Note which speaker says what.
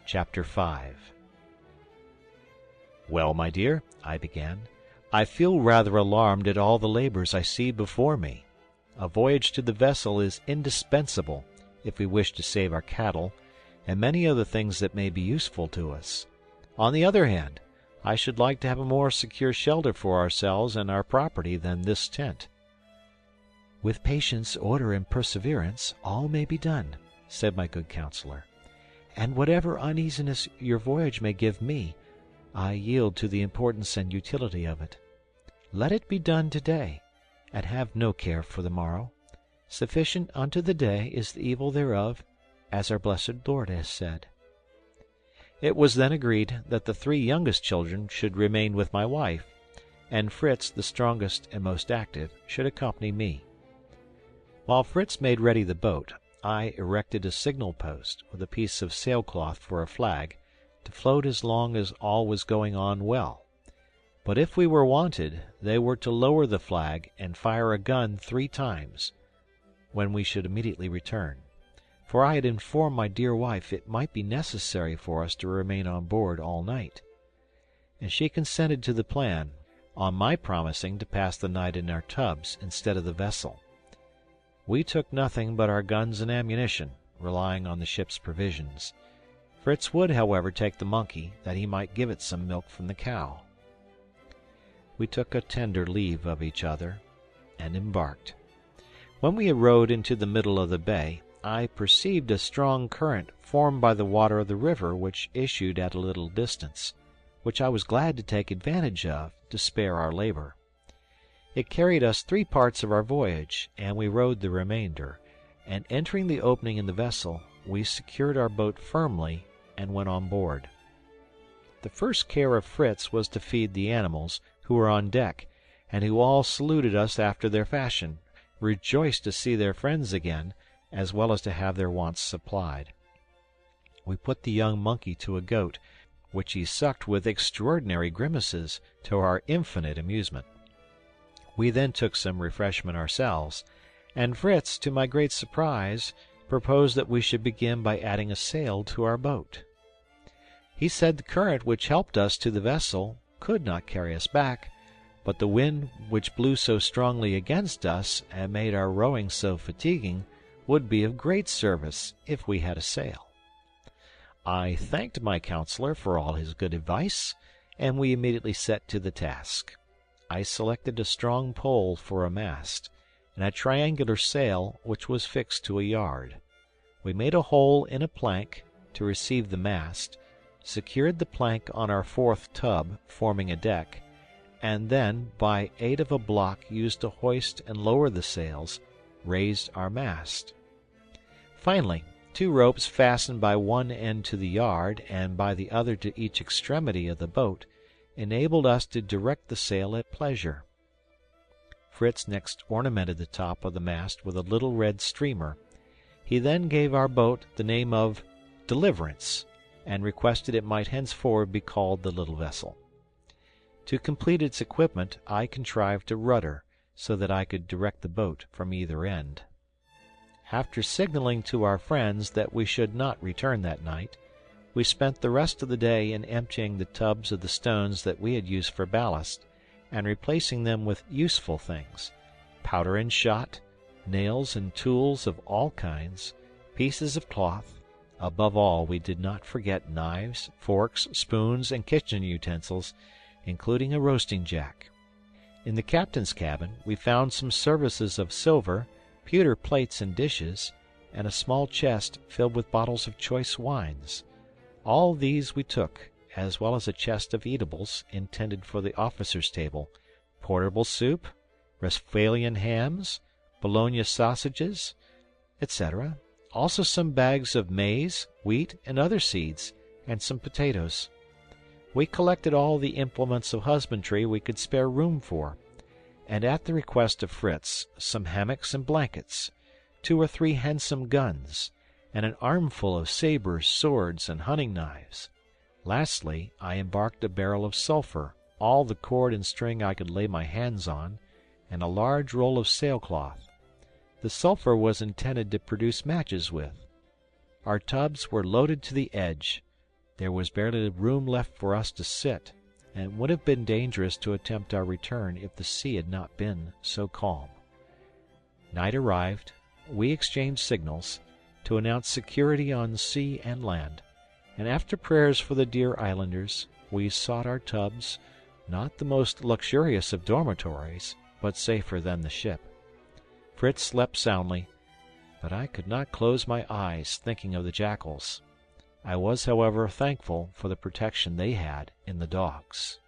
Speaker 1: Chapter 5 "Well, my dear," I began, "I feel rather alarmed at all the labours I see before me. A voyage to the vessel is indispensable, if we wish to save our cattle, and many other things that may be useful to us. On the other hand, I should like to have a more secure shelter for ourselves and our property than this tent." "With patience, order, and perseverance, all may be done," said my good counsellor. "And whatever uneasiness your voyage may give me, I yield to the importance and utility of it. Let it be done today, and have no care for the morrow. Sufficient unto the day is the evil thereof, as our blessed Lord has said." It was then agreed that the 3 youngest children should remain with my wife, and Fritz, the strongest and most active, should accompany me. While Fritz made ready the boat, I erected a signal post, with a piece of sailcloth for a flag, to float as long as all was going on well. But if we were wanted, they were to lower the flag and fire a gun 3 times, when we should immediately return; for I had informed my dear wife it might be necessary for us to remain on board all night, and she consented to the plan, on my promising to pass the night in our tubs instead of the vessel. We took nothing but our guns and ammunition, relying on the ship's provisions. Fritz would, however, take the monkey, that he might give it some milk from the cow. We took a tender leave of each other, and embarked. When we had rowed into the middle of the bay, I perceived a strong current formed by the water of the river which issued at a little distance, which I was glad to take advantage of, to spare our labor. It carried us 3 parts of our voyage, and we rowed the remainder, and entering the opening in the vessel, we secured our boat firmly and went on board. The first care of Fritz was to feed the animals, who were on deck, and who all saluted us after their fashion, rejoiced to see their friends again, as well as to have their wants supplied. We put the young monkey to a goat, which he sucked with extraordinary grimaces, to our infinite amusement. We then took some refreshment ourselves, and Fritz, to my great surprise, proposed that we should begin by adding a sail to our boat. He said the current which helped us to the vessel could not carry us back, but the wind which blew so strongly against us and made our rowing so fatiguing would be of great service if we had a sail. I thanked my counsellor for all his good advice, and we immediately set to the task. I selected a strong pole for a mast, and a triangular sail which was fixed to a yard. We made a hole in a plank to receive the mast, secured the plank on our 4th tub, forming a deck, and then, by aid of a block used to hoist and lower the sails, raised our mast. Finally, 2 ropes fastened by one end to the yard and by the other to each extremity of the boat enabled us to direct the sail at pleasure. Fritz next ornamented the top of the mast with a little red streamer. He then gave our boat the name of Deliverance, and requested it might henceforward be called the little vessel. To complete its equipment, I contrived a rudder, so that I could direct the boat from either end. After signaling to our friends that we should not return that night, we spent the rest of the day in emptying the tubs of the stones that we had used for ballast, and replacing them with useful things: powder and shot, nails and tools of all kinds, pieces of cloth. Above all, we did not forget knives, forks, spoons, and kitchen utensils, including a roasting jack. In the captain's cabin we found some services of silver, pewter plates and dishes, and a small chest filled with bottles of choice wines. All these we took, as well as a chest of eatables intended for the officers' table, portable soup, Westphalian hams, Bologna sausages, etc., also some bags of maize, wheat, and other seeds, and some potatoes. We collected all the implements of husbandry we could spare room for, and at the request of Fritz, some hammocks and blankets, 2 or 3 handsome guns, and an armful of sabres, swords, and hunting knives. Lastly, I embarked a barrel of sulphur, all the cord and string I could lay my hands on, and a large roll of sailcloth. The sulphur was intended to produce matches with. Our tubs were loaded to the edge. There was barely room left for us to sit, and it would have been dangerous to attempt our return if the sea had not been so calm. Night arrived, we exchanged signals, to announce security on sea and land, and after prayers for the dear islanders, we sought our tubs, not the most luxurious of dormitories, but safer than the ship. Fritz slept soundly, but I could not close my eyes thinking of the jackals. I was, however, thankful for the protection they had in the dogs.